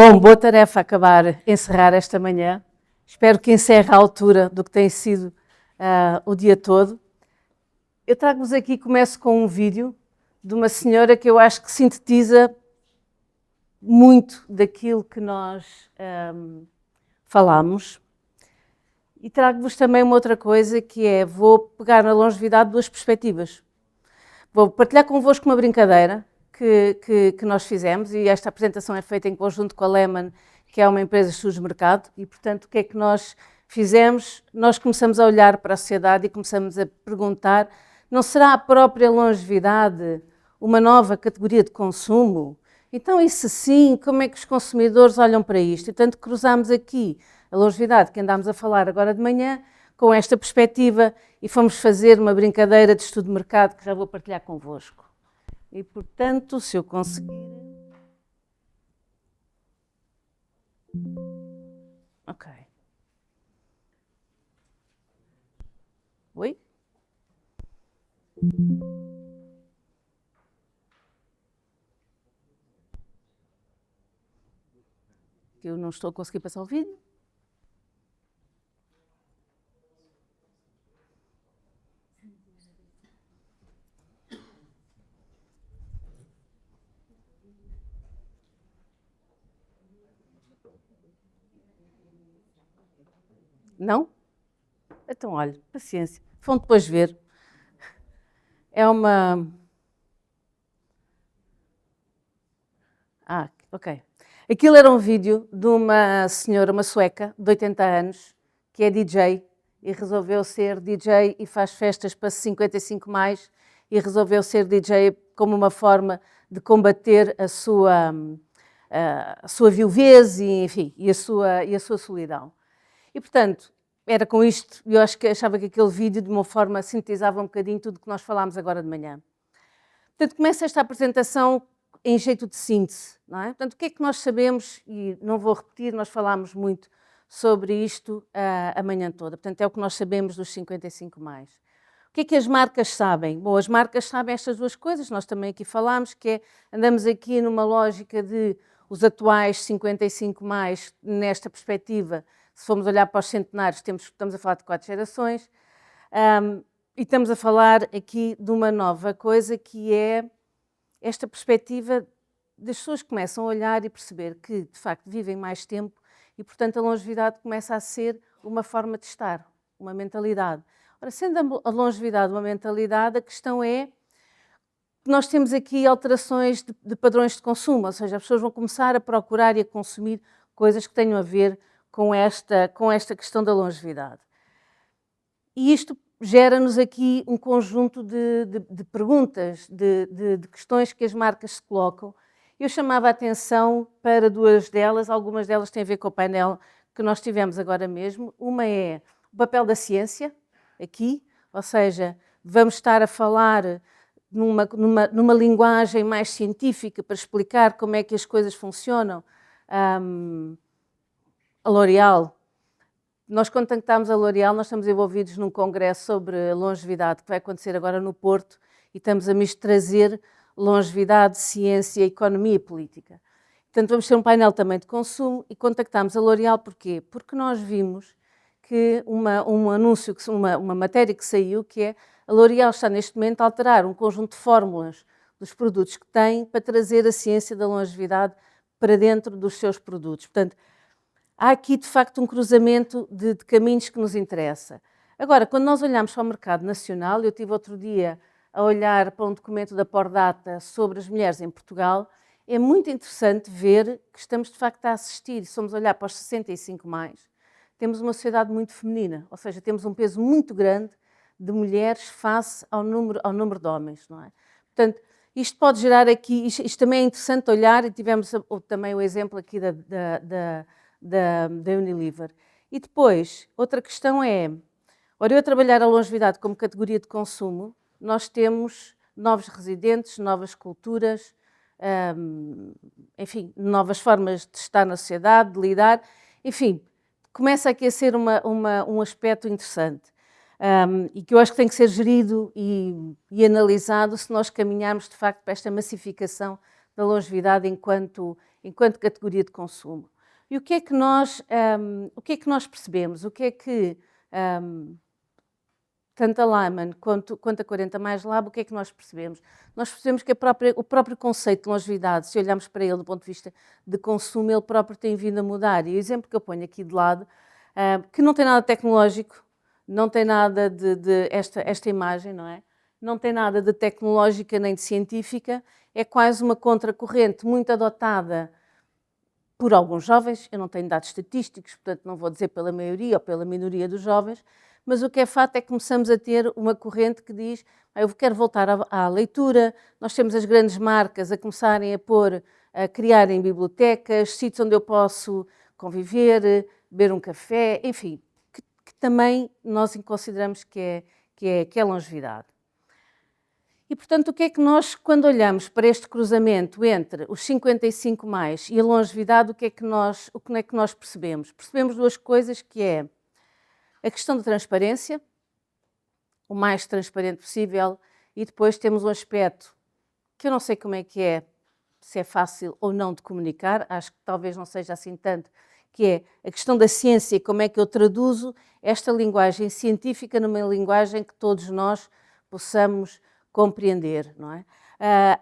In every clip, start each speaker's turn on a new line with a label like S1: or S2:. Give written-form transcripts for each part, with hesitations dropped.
S1: Bom, boa tarefa encerrar esta manhã. Espero que encerre à altura do que tem sido o dia todo. Eu trago-vos aqui, começo com um vídeo de uma senhora que eu acho que sintetiza muito daquilo que nós falamos. E trago-vos também uma outra coisa, que é, vou pegar na longevidade duas perspectivas. Vou partilhar convosco uma brincadeira que nós fizemos, e esta apresentação é feita em conjunto com a Lehman, que é uma empresa de estudos de mercado, e portanto o que é que nós fizemos? Nós começamos a olhar para a sociedade e começamos a perguntar, não será a própria longevidade uma nova categoria de consumo? Então, e se sim, como é que os consumidores olham para isto? E portanto cruzamos aqui a longevidade que andámos a falar agora de manhã com esta perspectiva e fomos fazer uma brincadeira de estudo de mercado que já vou partilhar convosco. E, portanto, se eu conseguir... Ok. Oi? Eu não estou a conseguir passar o vídeo. Não? Então, olha, paciência. Vão depois ver. É uma... ok. Aquilo era um vídeo de uma senhora, uma sueca, de 80 anos, que é DJ, e resolveu ser DJ e faz festas para 55 mais, e resolveu ser DJ como uma forma de combater a sua viuvez e, enfim, e a sua solidão. E, portanto, era com isto, eu achava que aquele vídeo, de uma forma, sintetizava um bocadinho tudo o que nós falámos agora de manhã. Portanto, começa esta apresentação em jeito de síntese, não é? Portanto, o que é que nós sabemos, e não vou repetir, nós falámos muito sobre isto a manhã toda, portanto, é o que nós sabemos dos 55 mais. O que é que as marcas sabem? Bom, as marcas sabem estas duas coisas, nós também aqui falámos, que é, andamos aqui numa lógica de os atuais 55 mais, nesta perspectiva, se formos olhar para os centenários, estamos a falar de 4 gerações, e estamos a falar aqui de uma nova coisa, que é esta perspectiva das pessoas que começam a olhar e perceber que, de facto, vivem mais tempo e, portanto, a longevidade começa a ser uma forma de estar, uma mentalidade. Ora, sendo a longevidade uma mentalidade, a questão é que nós temos aqui alterações de padrões de consumo, ou seja, as pessoas vão começar a procurar e a consumir coisas que tenham a ver com esta questão da longevidade. E isto gera-nos aqui um conjunto de perguntas, de questões que as marcas se colocam. Eu chamava a atenção para duas delas, algumas delas têm a ver com o painel que nós tivemos agora mesmo. Uma é o papel da ciência, aqui, ou seja, vamos estar a falar numa linguagem mais científica para explicar como é que as coisas funcionam. A L'Oréal, nós contactámos a L'Oréal, nós estamos envolvidos num congresso sobre longevidade que vai acontecer agora no Porto e estamos a trazer longevidade, ciência, economia e política. Portanto, vamos ter um painel também de consumo e contactámos a L'Oréal porquê? Porque nós vimos que um anúncio, uma matéria que saiu, que é a L'Oréal está neste momento a alterar um conjunto de fórmulas dos produtos que tem para trazer a ciência da longevidade para dentro dos seus produtos. Portanto, há aqui, de facto, um cruzamento de caminhos que nos interessa. Agora, quando nós olhamos para o mercado nacional, eu estive outro dia a olhar para um documento da Pordata sobre as mulheres em Portugal, é muito interessante ver que estamos, de facto, a assistir, se formos olhar para os 65 mais, temos uma sociedade muito feminina, ou seja, temos um peso muito grande de mulheres face ao número de homens, não é? Portanto, isto pode gerar aqui, isto também é interessante olhar, e tivemos também o exemplo aqui da Unilever. E depois, outra questão é, ora, eu a trabalhar a longevidade como categoria de consumo, nós temos novos residentes, novas culturas, enfim, novas formas de estar na sociedade, de lidar, enfim, começa aqui a ser um aspecto interessante e que eu acho que tem que ser gerido e analisado se nós caminharmos, de facto, para esta massificação da longevidade enquanto enquanto categoria de consumo. E o que é que nós percebemos? O que é que tanto a Lyman quanto a 40 Mais Lab, o que é que nós percebemos? Nós percebemos que o próprio conceito de longevidade, se olharmos para ele do ponto de vista de consumo, ele próprio tem vindo a mudar. E o exemplo que eu ponho aqui de lado, que não tem nada tecnológico, não tem nada de esta imagem, não é? Não tem nada de tecnológica nem de científica, é quase uma contracorrente muito adotada por alguns jovens. Eu não tenho dados estatísticos, portanto não vou dizer pela maioria ou pela minoria dos jovens, mas o que é fato é que começamos a ter uma corrente que diz: eu quero voltar à leitura. Nós temos as grandes marcas a começarem a criarem bibliotecas, sítios onde eu posso conviver, beber um café, enfim, que também nós consideramos que é longevidade. E, portanto, o que é que nós, quando olhamos para este cruzamento entre os 55 mais e a longevidade, o que é que nós percebemos? Percebemos duas coisas, que é a questão da transparência, o mais transparente possível, e depois temos um aspecto que eu não sei como é que é, se é fácil ou não de comunicar, acho que talvez não seja assim tanto, que é a questão da ciência e como é que eu traduzo esta linguagem científica numa linguagem que todos nós possamos compreender, não é?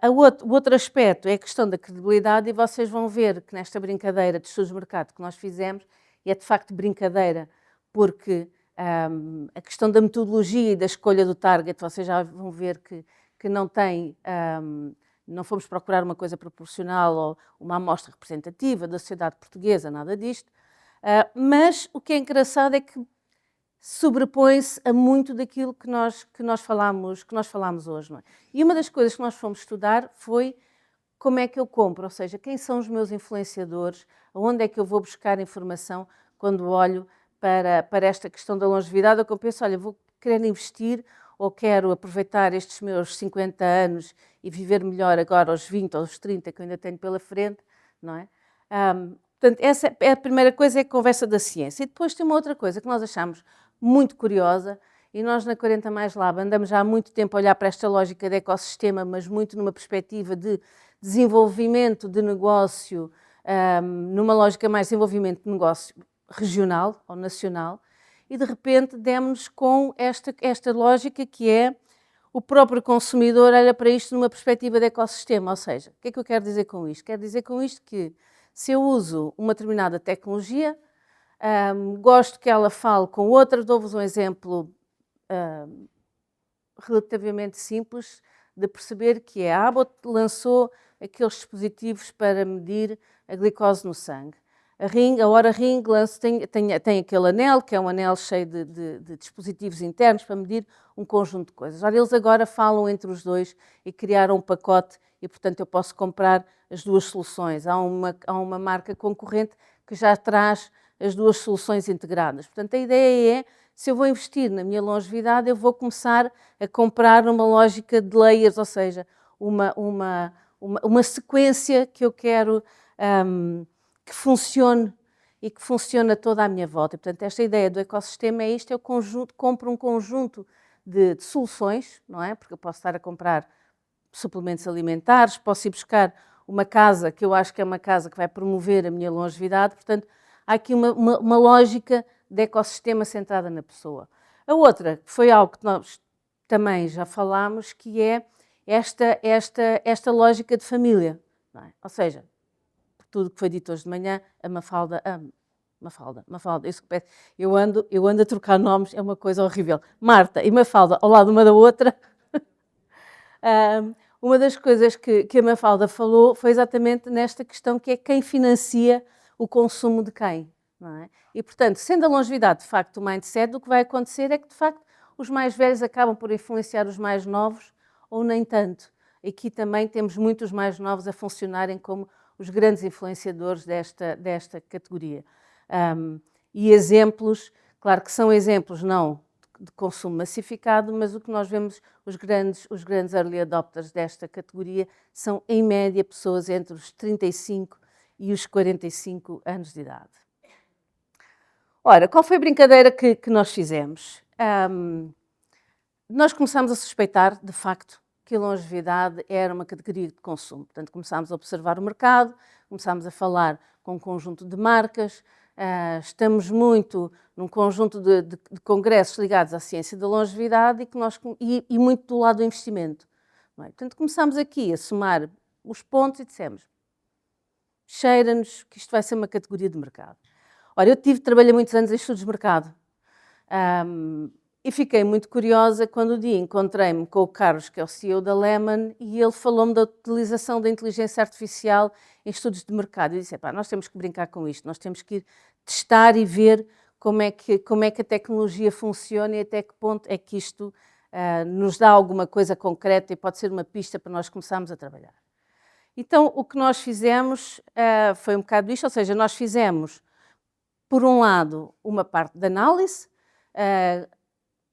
S1: O outro aspecto é a questão da credibilidade, e vocês vão ver que nesta brincadeira de estudos de mercado que nós fizemos, e é de facto brincadeira, porque a questão da metodologia e da escolha do target, vocês já vão ver que não tem, não fomos procurar uma coisa proporcional ou uma amostra representativa da sociedade portuguesa, nada disto, mas o que é engraçado é que sobrepõe-se a muito daquilo que nós falámos hoje. Não é? E uma das coisas que nós fomos estudar foi como é que eu compro, ou seja, quem são os meus influenciadores, aonde é que eu vou buscar informação quando olho para esta questão da longevidade, ou que eu penso, olha, vou querer investir ou quero aproveitar estes meus 50 anos e viver melhor agora aos 20 ou aos 30 que eu ainda tenho pela frente, não é? Portanto, essa é a primeira coisa, é a conversa da ciência. E depois tem uma outra coisa que nós achamos muito curiosa, e nós na 40 Mais Lab andamos já há muito tempo a olhar para esta lógica de ecossistema, mas muito numa perspectiva de desenvolvimento de negócio, numa lógica mais de desenvolvimento de negócio regional ou nacional, e de repente demos-nos com esta lógica que é o próprio consumidor olha para isto numa perspectiva de ecossistema, ou seja, o que é que eu quero dizer com isto? Quero dizer com isto que se eu uso uma determinada tecnologia, gosto que ela fale com outra. Dou-vos um exemplo relativamente simples de perceber, que é a Abbott lançou aqueles dispositivos para medir a glicose no sangue. A Oura Ring tem aquele anel, que é um anel cheio de dispositivos internos para medir um conjunto de coisas. Ora, eles agora falam entre os dois e criaram um pacote e, portanto, eu posso comprar as duas soluções. Há uma marca concorrente que já traz as duas soluções integradas. Portanto, a ideia é, se eu vou investir na minha longevidade, eu vou começar a comprar numa lógica de layers, ou seja, uma sequência que eu quero que funcione e que funcione a toda a minha volta. E, portanto, esta ideia do ecossistema é isto: eu compro um conjunto de soluções, não é? Porque eu posso estar a comprar suplementos alimentares, posso ir buscar uma casa que eu acho que é uma casa que vai promover a minha longevidade. Portanto, há aqui uma lógica de ecossistema centrada na pessoa. A outra, que foi algo que nós também já falámos, que é esta lógica de família, não é? Ou seja, por tudo que foi dito hoje de manhã, a Mafalda, eu ando a trocar nomes, é uma coisa horrível. Marta e Mafalda ao lado uma da outra. Uma das coisas que a Mafalda falou foi exatamente nesta questão, que é quem financia o consumo de quem, não é? E, portanto, sendo a longevidade, de facto, o mindset, o que vai acontecer é que, de facto, os mais velhos acabam por influenciar os mais novos, ou nem tanto. Aqui também temos muitos mais novos a funcionarem como os grandes influenciadores desta categoria. E exemplos, claro que são exemplos não de consumo massificado, mas o que nós vemos, os grandes early adopters desta categoria são, em média, pessoas entre os 35 e os 45 anos de idade. Ora, qual foi a brincadeira que nós fizemos? Nós começámos a suspeitar, de facto, que a longevidade era uma categoria de consumo. Portanto, começámos a observar o mercado, começámos a falar com um conjunto de marcas, estamos muito num conjunto de congressos ligados à ciência da longevidade e muito do lado do investimento. Não é? Portanto, começámos aqui a somar os pontos e dissemos, cheira-nos que isto vai ser uma categoria de mercado. Ora, eu trabalhei muitos anos em estudos de mercado e fiquei muito curiosa quando um dia encontrei-me com o Carlos, que é o CEO da Lemon, e ele falou-me da utilização da inteligência artificial em estudos de mercado. E disse, nós temos que brincar com isto, nós temos que ir testar e ver como é que a tecnologia funciona e até que ponto é que isto nos dá alguma coisa concreta e pode ser uma pista para nós começarmos a trabalhar. Então, o que nós fizemos foi um bocado isto, ou seja, nós fizemos, por um lado, uma parte de análise,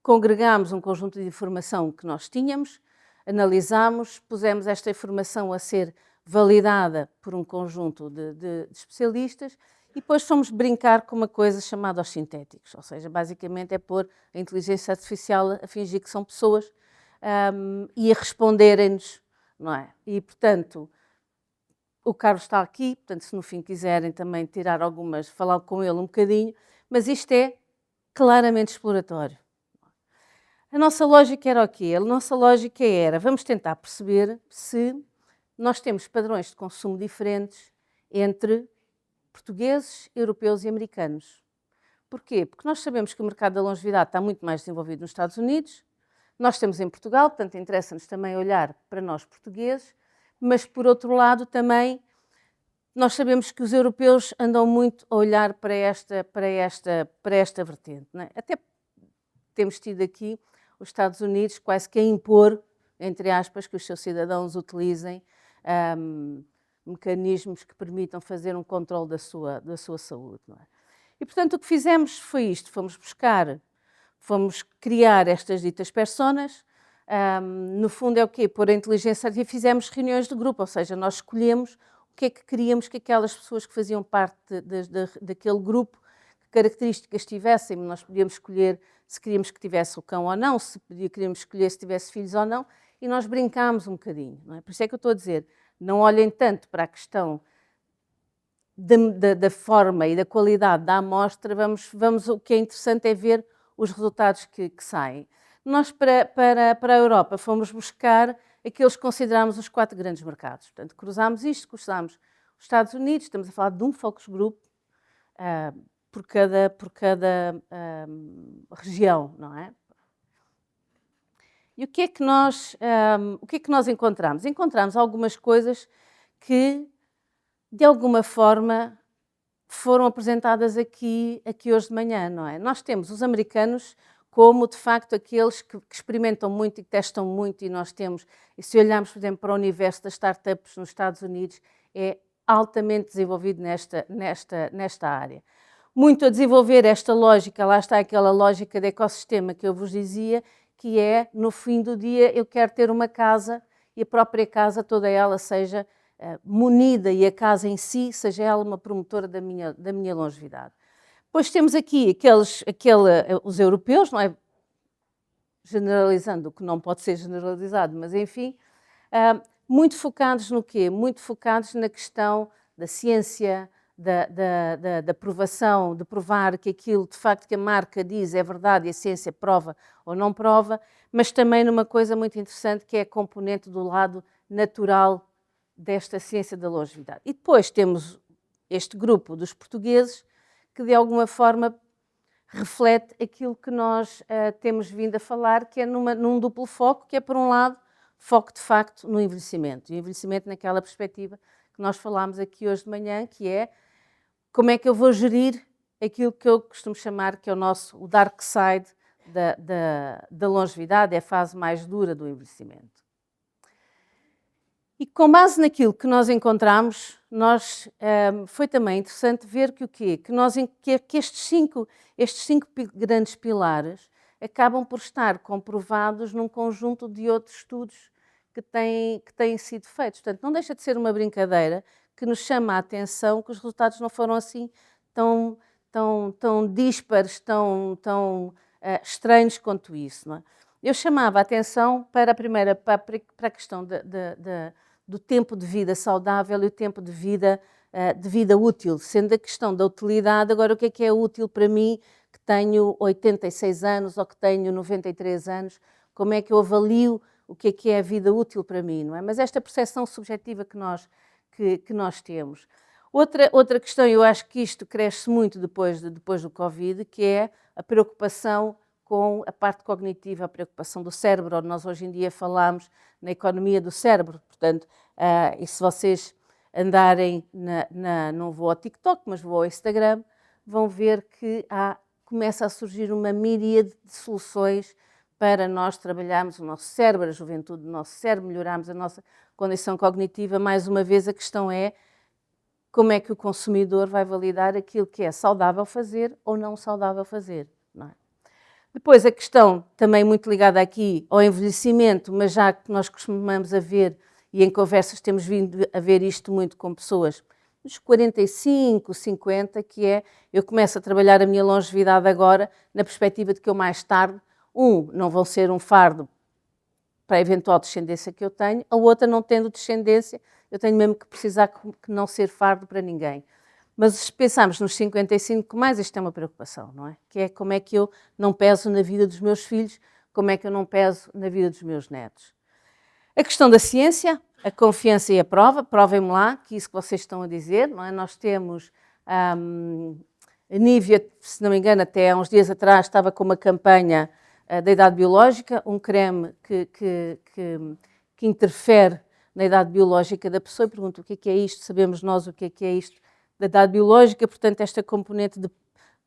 S1: congregámos um conjunto de informação que nós tínhamos, analisámos, pusemos esta informação a ser validada por um conjunto de especialistas e depois fomos brincar com uma coisa chamada os sintéticos, ou seja, basicamente é pôr a inteligência artificial a fingir que são pessoas e a responderem-nos, não é? E, portanto, o Carlos está aqui, portanto, se no fim quiserem também tirar algumas, falar com ele um bocadinho, mas isto é claramente exploratório. A nossa lógica era o quê? A nossa lógica era, vamos tentar perceber se nós temos padrões de consumo diferentes entre portugueses, europeus e americanos. Porquê? Porque nós sabemos que o mercado da longevidade está muito mais desenvolvido nos Estados Unidos, nós estamos em Portugal, portanto interessa-nos também olhar para nós portugueses, mas por outro lado também nós sabemos que os europeus andam muito a olhar para esta vertente. Não é? Até temos tido aqui os Estados Unidos quase que a impor, entre aspas, que os seus cidadãos utilizem mecanismos que permitam fazer um controle da sua saúde. Não é? E, portanto, o que fizemos foi isto, fomos criar estas ditas personas, no fundo é o quê? Pôr a inteligência artificial, fizemos reuniões de grupo, ou seja, nós escolhemos o que é que queríamos que aquelas pessoas que faziam parte daquele grupo, que características tivessem, nós podíamos escolher se queríamos que tivesse o cão ou não, se queríamos escolher se tivesse filhos ou não, e nós brincámos um bocadinho. Não é? Por isso é que eu estou a dizer, não olhem tanto para a questão da forma e da qualidade da amostra, o que é interessante é ver os resultados que saem. Nós, para a Europa, fomos buscar aqueles que considerámos os 4 grandes mercados. Portanto, cruzámos isto, cruzámos os Estados Unidos, estamos a falar de um focus group por cada região, não é? E o que é que nós encontramos? Encontramos algumas coisas que, de alguma forma, foram apresentadas aqui hoje de manhã, não é? Nós temos os americanos como, de facto, aqueles que experimentam muito e que testam muito, e nós temos, e se olharmos, por exemplo, para o universo das startups nos Estados Unidos, é altamente desenvolvido nesta área. Muito a desenvolver esta lógica, lá está aquela lógica de ecossistema que eu vos dizia, que é, no fim do dia, eu quero ter uma casa e a própria casa, toda ela, seja munida e a casa em si, seja ela uma promotora da minha longevidade. Depois temos aqui os europeus, não é? Generalizando o que não pode ser generalizado, mas enfim, muito focados no quê? Muito focados na questão da ciência, da provação, de provar que aquilo de facto que a marca diz é verdade e a ciência prova ou não prova, mas também numa coisa muito interessante que é a componente do lado natural desta ciência da longevidade. E depois temos este grupo dos portugueses que de alguma forma reflete aquilo que nós temos vindo a falar, que é num duplo foco, que é por um lado, foco de facto no envelhecimento. E o envelhecimento naquela perspectiva que nós falámos aqui hoje de manhã, que é como é que eu vou gerir aquilo que eu costumo chamar que é o dark side da longevidade, é a fase mais dura do envelhecimento. E com base naquilo que nós encontramos, foi também interessante ver que estes cinco grandes pilares acabam por estar comprovados num conjunto de outros estudos que têm sido feitos. Portanto, não deixa de ser uma brincadeira que nos chama a atenção que os resultados não foram assim tão díspares, tão estranhos quanto isso. Não é? eu chamava a atenção para a primeira, para a questão do tempo de vida saudável e o tempo de vida útil, sendo a questão da utilidade. Agora, o que é útil para mim, que tenho 86 anos ou que tenho 93 anos, como é que eu avalio o que é a vida útil para mim, não é? Mas esta percepção subjetiva que nós temos. Outra questão, eu acho que isto cresce muito depois do Covid, que é a preocupação com a parte cognitiva, a preocupação do cérebro. Nós hoje em dia falamos na economia do cérebro, portanto, e se vocês andarem, não vou ao TikTok, mas vou ao Instagram, vão ver que começa a surgir uma miríade de soluções para nós trabalharmos o nosso cérebro, a juventude do nosso cérebro, melhorarmos a nossa condição cognitiva. Mais uma vez, a questão é como é que o consumidor vai validar aquilo que é saudável fazer ou não saudável fazer, não é? Depois, a questão também muito ligada aqui ao envelhecimento, mas já que nós costumamos a ver, e em conversas temos vindo a ver isto muito com pessoas nos 45, 50, que é, eu começo a trabalhar a minha longevidade agora na perspectiva de que eu mais tarde, não vão ser um fardo para a eventual descendência que eu tenho, a outra, não tendo descendência, eu tenho mesmo que precisar que não ser fardo para ninguém. Mas se pensarmos nos 55 mais, isto é uma preocupação, não é? Que é como é que eu não peso na vida dos meus filhos, como é que eu não peso na vida dos meus netos. A questão da ciência, a confiança e a prova, provem-me lá, que isso que vocês estão a dizer, não é? Nós temos, a Nívia, se não me engano, até há uns dias atrás, estava com uma campanha da idade biológica, um creme que interfere na idade biológica da pessoa, e pergunto o que é isto, sabemos nós o que é isto da idade biológica, portanto esta componente de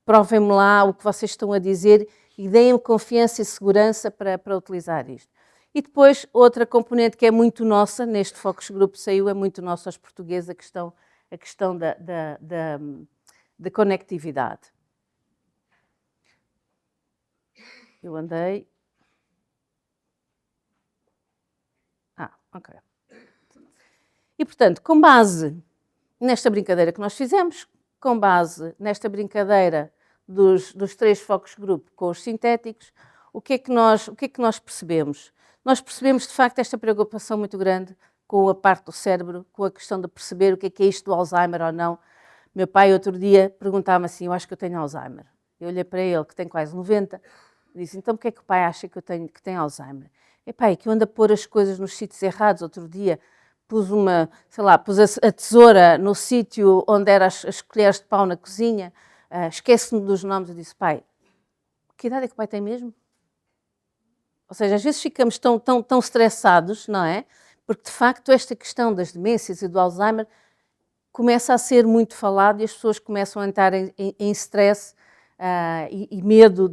S1: provem-me lá o que vocês estão a dizer e deem-me confiança e segurança para utilizar isto. E depois outra componente que é muito nossa, neste Focus Group saiu, é muito nossa aos portugueses, a questão da conectividade. Eu andei... ok. E, portanto, com base nesta brincadeira que nós fizemos, com base nesta brincadeira dos 3 Focus Group com os sintéticos, o que é que nós percebemos? Nós percebemos, de facto, esta preocupação muito grande com a parte do cérebro, com a questão de perceber o que é isto do Alzheimer ou não. Meu pai, outro dia, perguntava-me assim, eu acho que eu tenho Alzheimer. Eu olhei para ele, que tem quase 90, e disse, então, porquê é que o pai acha que tem Alzheimer? Epá, é que eu ando a pôr as coisas nos sítios errados. Outro dia pus a tesoura no sítio onde eram as colheres de pau na cozinha, esquece-me dos nomes. Eu disse, pai, que idade é que o pai tem mesmo? Ou seja, às vezes ficamos tão estressados, não é? Porque, de facto, esta questão das demências e do Alzheimer começa a ser muito falado e as pessoas começam a entrar em stress e medo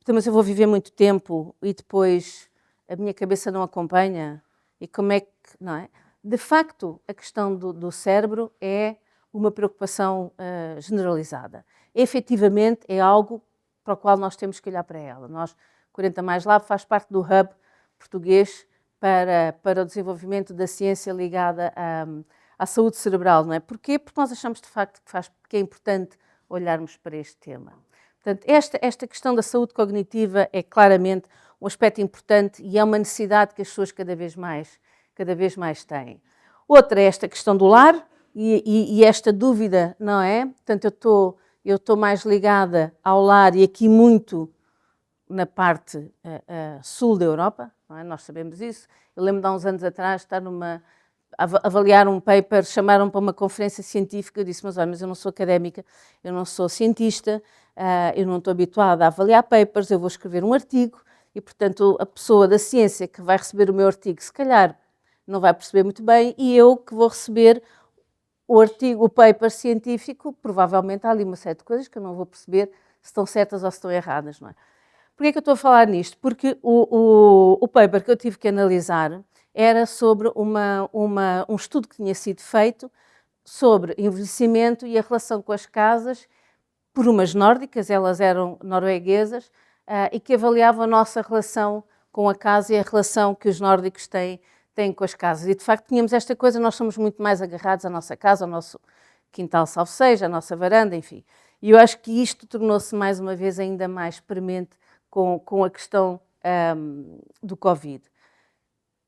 S1: mas eu vou viver muito tempo e depois a minha cabeça não acompanha. E como é que, não é? De facto, a questão do cérebro é uma preocupação generalizada. Efetivamente, é algo para o qual nós temos que olhar para ela. Nós, 40 Mais Lab, faz parte do hub português para o desenvolvimento da ciência ligada à saúde cerebral, não é? Porquê? Porque nós achamos, de facto, que é importante olharmos para este tema. Portanto, esta questão da saúde cognitiva é claramente um aspecto importante e é uma necessidade que as pessoas cada vez mais têm. Outra é esta questão do lar e esta dúvida, não é? Portanto, eu estou mais ligada ao lar e aqui muito na parte sul da Europa, não é? Nós sabemos isso. Eu lembro de há uns anos atrás estar avaliar um paper, chamaram para uma conferência científica, eu disse, mas olha, mas eu não sou académica, eu não sou cientista, eu não estou habituada a avaliar papers, eu vou escrever um artigo e, portanto, a pessoa da ciência que vai receber o meu artigo, se calhar, não vai perceber muito bem, e eu que vou receber o artigo, o paper científico, provavelmente há ali uma série de coisas que eu não vou perceber se estão certas ou se estão erradas, não é? Porquê é que eu estou a falar nisto? Porque o paper que eu tive que analisar era sobre um estudo que tinha sido feito sobre envelhecimento e a relação com as casas por umas nórdicas, elas eram norueguesas, e que avaliavam a nossa relação com a casa e a relação que os nórdicos têm com as casas. E, de facto, tínhamos esta coisa, nós somos muito mais agarrados à nossa casa, ao nosso quintal, salvo seja, à nossa varanda, enfim. E eu acho que isto tornou-se, mais uma vez, ainda mais premente com a questão do Covid.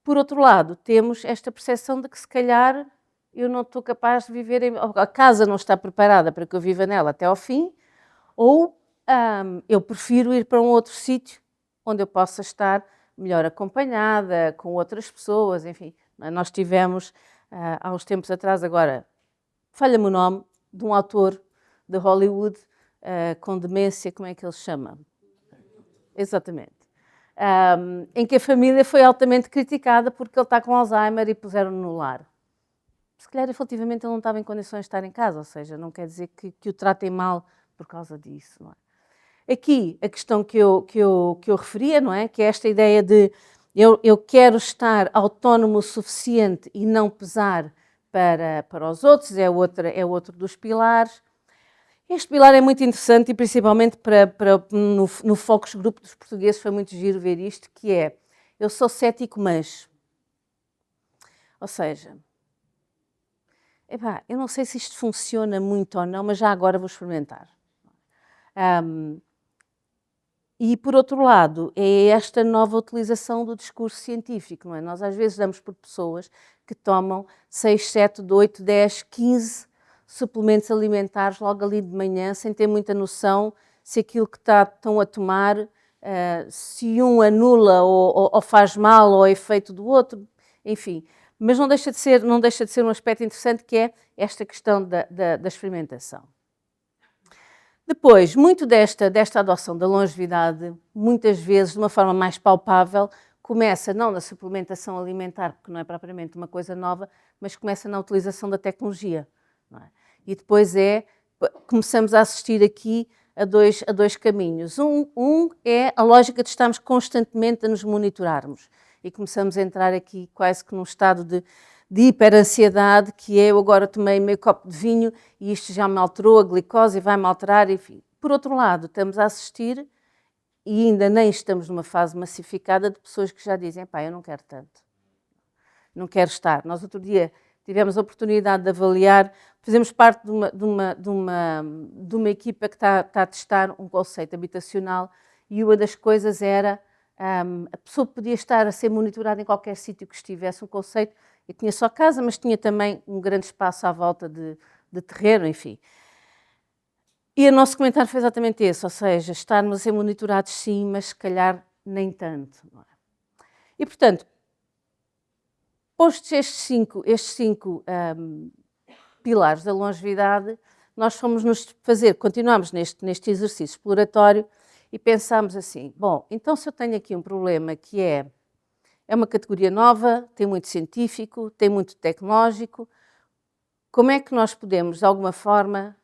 S1: Por outro lado, temos esta percepção de que se calhar eu não estou capaz de viver, a casa não está preparada para que eu viva nela até ao fim, ou eu prefiro ir para um outro sítio onde eu possa estar melhor acompanhada, com outras pessoas, enfim. Nós tivemos, há uns tempos atrás, agora, falha-me o nome, de um autor de Hollywood com demência, como é que ele se chama? Exatamente. Em que a família foi altamente criticada porque ele está com Alzheimer e puseram-no no lar. Se calhar, efetivamente, ele não estava em condições de estar em casa, ou seja, não quer dizer que o tratem mal por causa disso, não é? Aqui, a questão que eu referia, não é? Que é esta ideia de eu quero estar autónomo o suficiente e não pesar para os outros, é outro dos pilares. Este pilar é muito interessante e principalmente no Focus Group dos portugueses foi muito giro ver isto, que é, eu sou cético, mas... Ou seja, eu não sei se isto funciona muito ou não, mas já agora vou experimentar. E, por outro lado, é esta nova utilização do discurso científico, não é? Nós às vezes damos por pessoas que tomam 6, 7, 8, 10, 15 suplementos alimentares logo ali de manhã, sem ter muita noção se aquilo que estão a tomar, se um anula ou faz mal ao efeito do outro, enfim. Mas não deixa de ser um aspecto interessante, que é esta questão da experimentação. Depois, muito desta adoção da longevidade, muitas vezes, de uma forma mais palpável, começa não na suplementação alimentar, porque não é propriamente uma coisa nova, mas começa na utilização da tecnologia. Não é? E depois começamos a assistir aqui a dois caminhos. Um é a lógica de estarmos constantemente a nos monitorarmos. E começamos a entrar aqui quase que num estado de hiperansiedade, que é, eu agora tomei meio copo de vinho e isto já me alterou a glicose e vai-me alterar, enfim. Por outro lado, estamos a assistir, e ainda nem estamos numa fase massificada, de pessoas que já dizem, eu não quero tanto, não quero estar. Nós outro dia tivemos a oportunidade de avaliar, fizemos parte de uma equipa que está a testar um conceito habitacional, e uma das coisas era, a pessoa podia estar a ser monitorada em qualquer sítio que estivesse, um conceito. Eu tinha só casa, mas tinha também um grande espaço à volta de terreno, enfim. E o nosso comentário foi exatamente esse, ou seja, estarmos a ser monitorados sim, mas se calhar nem tanto. Não é? E, portanto, postos estes cinco pilares da longevidade, nós continuamos neste exercício exploratório e pensámos assim, bom, então se eu tenho aqui um problema que é uma categoria nova, tem muito científico, tem muito tecnológico. Como é que nós podemos, de alguma forma,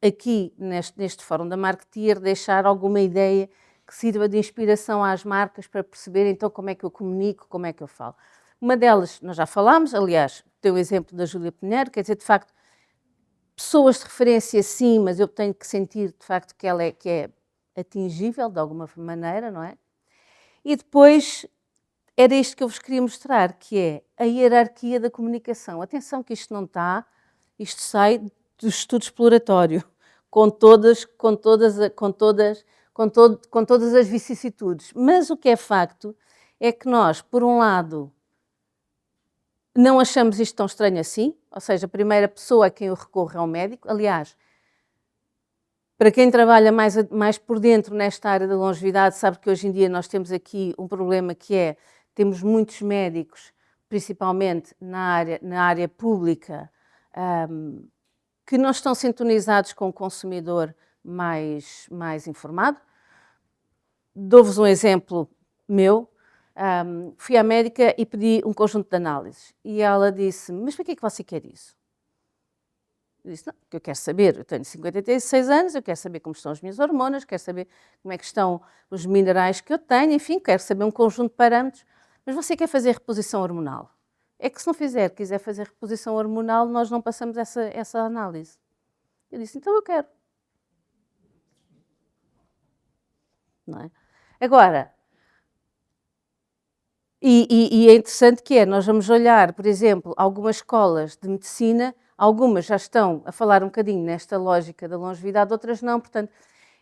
S1: aqui neste Fórum da Marketeer, deixar alguma ideia que sirva de inspiração às marcas para perceber então como é que eu comunico, como é que eu falo. Uma delas, nós já falámos, aliás, tem o exemplo da Júlia Pinheiro, quer dizer, de facto, pessoas de referência sim, mas eu tenho que sentir, de facto, que ela é atingível, de alguma maneira, não é? E depois... Era isto que eu vos queria mostrar, que é a hierarquia da comunicação. Atenção que isto isto sai do estudo exploratório, com todas as vicissitudes. Mas o que é facto é que nós, por um lado, não achamos isto tão estranho assim, ou seja, a primeira pessoa a quem eu recorro é um médico. Aliás, para quem trabalha mais por dentro nesta área da longevidade, sabe que hoje em dia nós temos aqui um problema que é temos muitos médicos, principalmente na área pública, que não estão sintonizados com o consumidor mais informado. Dou-vos um exemplo meu. Fui à médica e pedi um conjunto de análises. E ela disse, mas para que é que você quer isso? Eu disse, não, porque eu quero saber, eu tenho 56 anos, eu quero saber como estão as minhas hormonas, quero saber como é que estão os minerais que eu tenho, enfim, quero saber um conjunto de parâmetros. Mas você quer fazer reposição hormonal? É que se não quiser fazer reposição hormonal, nós não passamos essa análise. Eu disse, então eu quero. Não é? Agora, e é interessante que nós vamos olhar, por exemplo, algumas escolas de medicina, algumas já estão a falar um bocadinho nesta lógica da longevidade, outras não, portanto,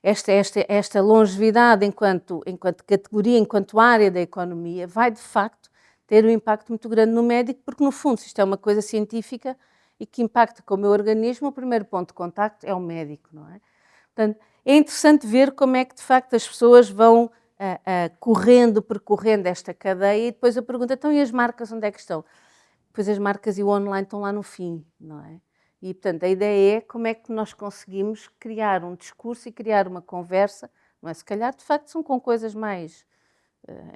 S1: esta longevidade enquanto categoria, enquanto área da economia, vai de facto ter um impacto muito grande no médico, porque no fundo, se isto é uma coisa científica e que impacta com o meu organismo, o primeiro ponto de contacto é o médico, não é? Portanto, é interessante ver como é que de facto as pessoas vão percorrendo esta cadeia, e depois a pergunta, então e as marcas onde é que estão? Depois as marcas e o online estão lá no fim, não é? E, portanto, a ideia é como é que nós conseguimos criar um discurso e criar uma conversa, não é? Se calhar, de facto, são com coisas mais,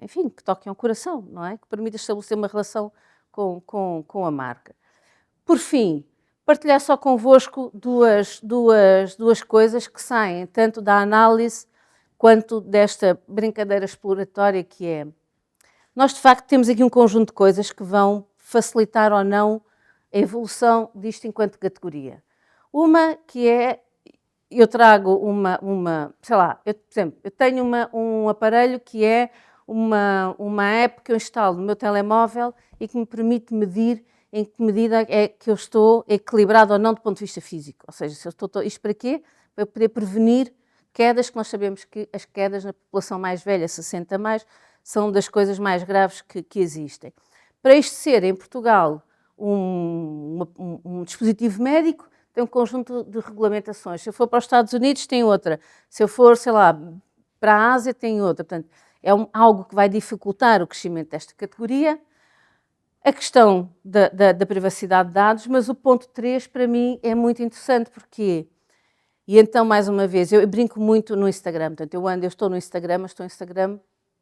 S1: enfim, que toquem ao coração, não é? Que permitam estabelecer uma relação com a marca. Por fim, partilhar só convosco duas coisas que saem, tanto da análise quanto desta brincadeira exploratória que é... Nós, de facto, temos aqui um conjunto de coisas que vão facilitar ou não a evolução disto enquanto categoria. Uma que é, eu trago sei lá, por exemplo, eu tenho um aparelho que é uma app que eu instalo no meu telemóvel e que me permite medir em que medida é que eu estou equilibrado ou não do ponto de vista físico. Ou seja, se eu estou, isto para quê? Para poder prevenir quedas, que nós sabemos que as quedas na população mais velha, 60 mais, são das coisas mais graves que existem. Para isto ser, em Portugal, um dispositivo médico, tem um conjunto de regulamentações. Se eu for para os Estados Unidos, tem outra. Se eu for, sei lá, para a Ásia, tem outra. Portanto, é algo que vai dificultar o crescimento desta categoria. A questão da privacidade de dados, mas o ponto 3, para mim, é muito interessante, porque... E então, mais uma vez, eu brinco muito no Instagram. Portanto, eu estou no Instagram, mas estou no Instagram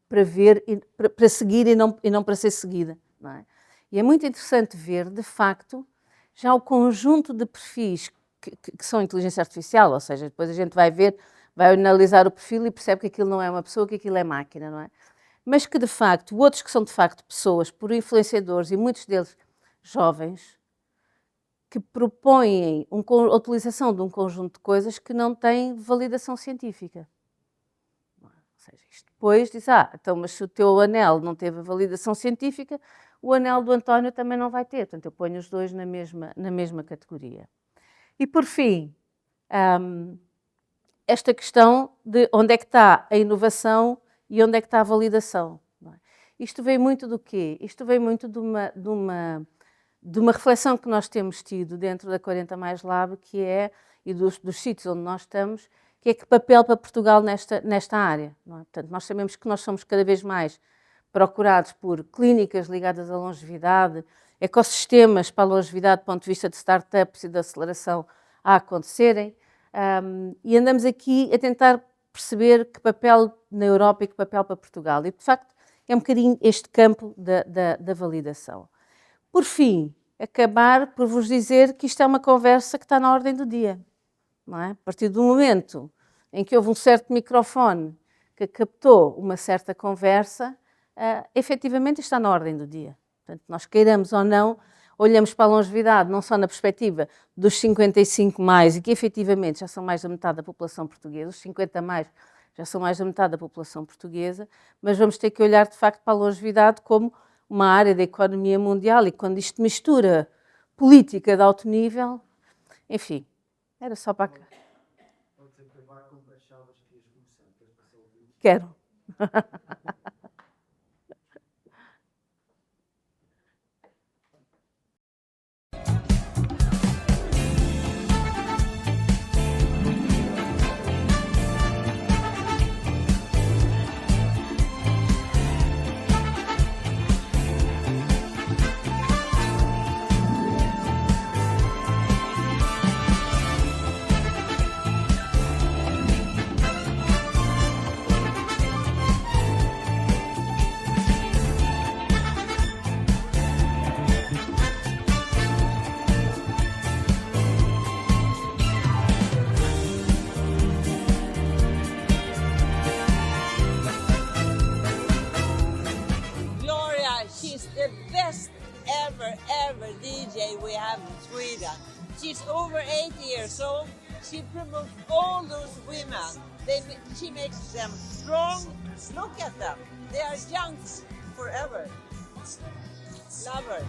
S1: para ver, para seguir e não para ser seguida, não é? E é muito interessante ver, de facto, já o conjunto de perfis que são inteligência artificial, ou seja, depois a gente vai ver, vai analisar o perfil e percebe que aquilo não é uma pessoa, que aquilo é máquina, não é? Mas que, de facto, outros que são, de facto, pessoas, por influenciadores, e muitos deles jovens, que propõem a utilização de um conjunto de coisas que não têm validação científica. Ou seja, isto depois diz, então, mas se o teu anel não teve a validação científica, o anel do António também não vai ter. Portanto, eu ponho os dois na mesma categoria. E, por fim, esta questão de onde é que está a inovação e onde é que está a validação. Não é? Isto vem muito do quê? Isto vem muito de uma reflexão que nós temos tido dentro da 40 Mais Lab, que é, e dos sítios onde nós estamos, que é que papel para Portugal nesta área. Não é? Portanto, nós sabemos que nós somos cada vez mais procurados por clínicas ligadas à longevidade, ecossistemas para a longevidade do ponto de vista de startups e de aceleração a acontecerem, e andamos aqui a tentar perceber que papel na Europa e que papel para Portugal. E, de facto, é um bocadinho este campo da validação. Por fim, acabar por vos dizer que isto é uma conversa que está na ordem do dia. Não é? A partir do momento em que houve um certo microfone que captou uma certa conversa, efetivamente está na ordem do dia. Portanto, nós queiramos ou não, olhamos para a longevidade não só na perspectiva dos 55 mais, e que efetivamente já são mais da metade da população portuguesa, os 50 mais já são mais da metade da população portuguesa, mas vamos ter que olhar de facto para a longevidade como uma área da economia mundial, e quando isto mistura política de alto nível, enfim, era só para cá. Quero.
S2: Ever DJ we have in Sweden. She's over 80 years old. She promotes all those women. She makes them strong. Look at them. They are young forever. Love her.